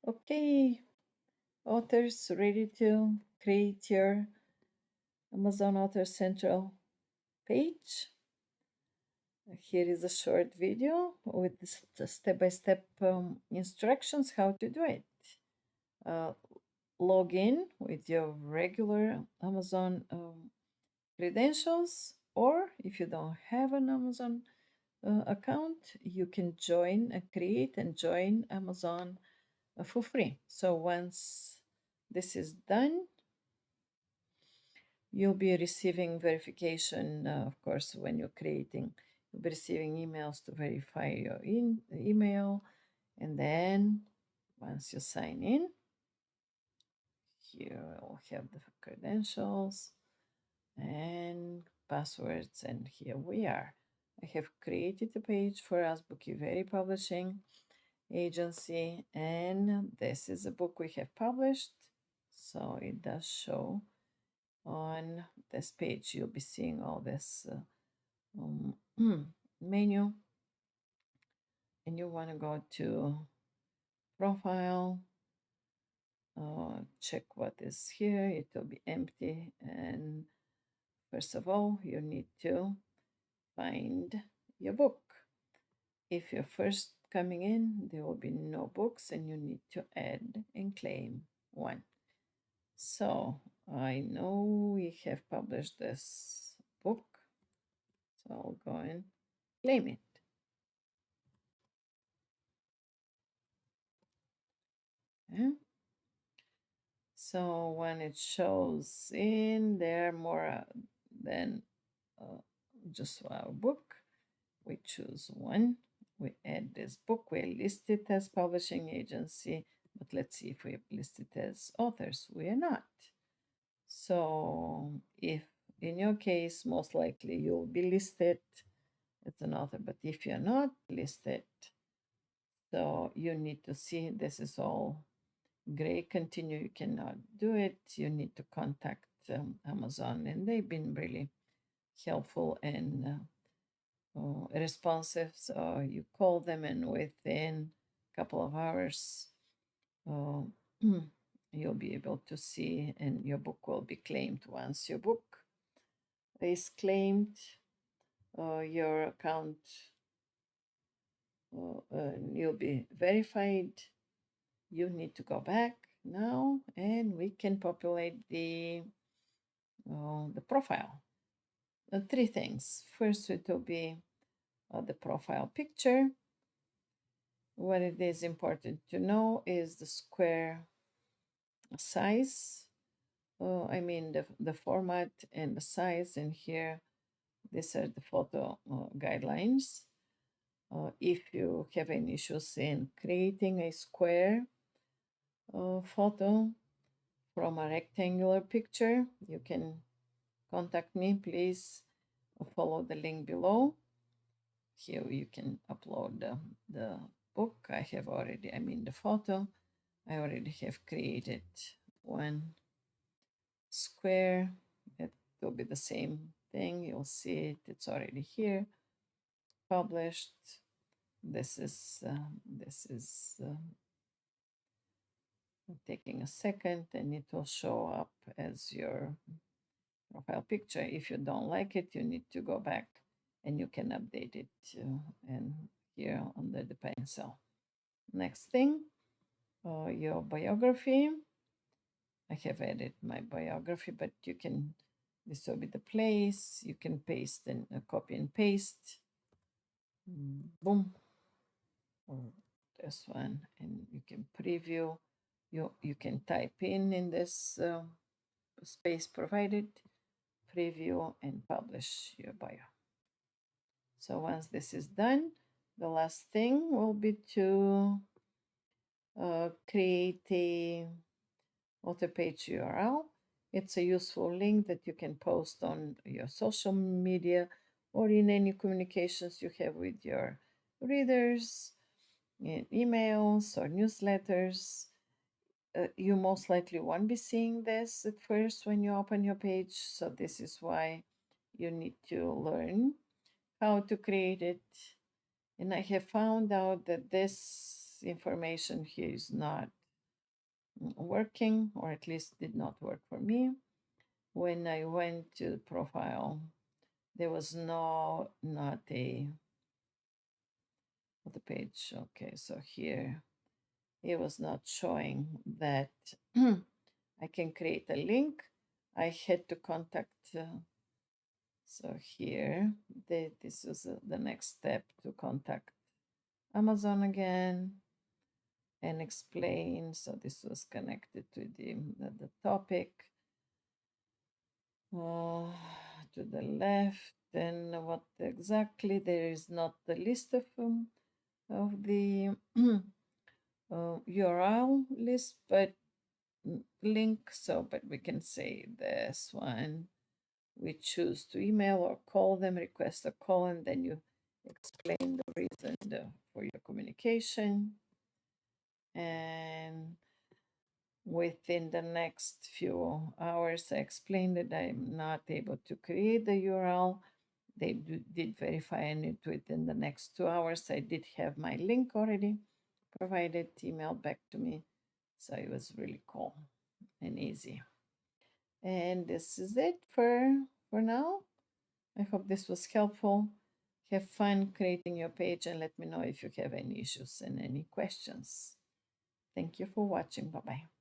Okay, authors ready to create your Amazon Author Central page. Here is a short video with the step-by-step instructions how to do it. Uh, Log in with your regular Amazon credentials, or if you don't have an Amazon account, you can join and create and join Amazon for free. So once this is done, you'll be receiving verification, of course, when you're creating. You'll be receiving emails to verify your email. And then once you sign in, here we'll have the credentials and passwords. And here we are. I have created a page for Azbuki Very Publishing Agency. And this is a book we have published. So it does show on this page. You'll be seeing all this menu, and you want to go to profile, check what is here. It will be empty, and first of all you need to find your book. If you're first coming in, there will be no books, and you need to add and claim one. So I know we have published this book, so I'll go and claim it. Yeah. So when it shows in there more than uh, just our book, we choose one. We add this book. We list it as publishing agency, but let's see if we list it as authors. We are not. So if in your case, most likely you'll be listed as an author, but if you're not listed, so you need to see this is all gray. Continue, you cannot do it. You need to contact Amazon, and they've been really helpful and responsive. So you call them, and within a couple of hours, uh, you'll be able to see, and your book will be claimed. Once your book is claimed, your account you'll be verified. You need to go back now, and we can populate the profile. Three things. First, it will be the profile picture. What it is important to know is the square size. I mean the format and the size. And here, these are the photo guidelines. If you have any issues in creating a square photo from a rectangular picture, you can contact me. Please follow the link below. Here you can upload the book. I have already, I mean the photo, I already have created one square. It will be the same thing. You'll see it. It's already here, published. This is taking a second, and it will show up as your profile picture. If you don't like it, you need to go back and you can update it and here under the pencil. Next thing, your biography. I have added my biography, but you can, this will be the place. You can paste and copy and paste. Boom. Or this one, and you can preview. You can type in this space provided, preview, and publish your bio. So once this is done, the last thing will be to create a author page URL. It's a useful link that you can post on your social media or in any communications you have with your readers, in emails or newsletters. You most likely won't be seeing this at first when you open your page, so this is why you need to learn how to create it. And I have found out that this information here is not working, or at least did not work for me. When I went to the profile, there was not a the page. Okay, so here it was not showing that I can create a link. I had to contact. So here, this was the next step to contact Amazon again and explain. So this was connected to the topic. To the left, and what exactly? There is not the list of the URL list, but link. So, but we can say this one. We choose to email or call them, request a call, and then you explain the reason for your communication. And within the next few hours, I explained that I'm not able to create the URL. They did verify, and within the next 2 hours, I did have my link already provided, emailed back to me. So it was really cool and easy. And this is it for now. I hope this was helpful. Have fun creating your page and let me know if you have any issues and any questions. Thank you for watching. Bye bye.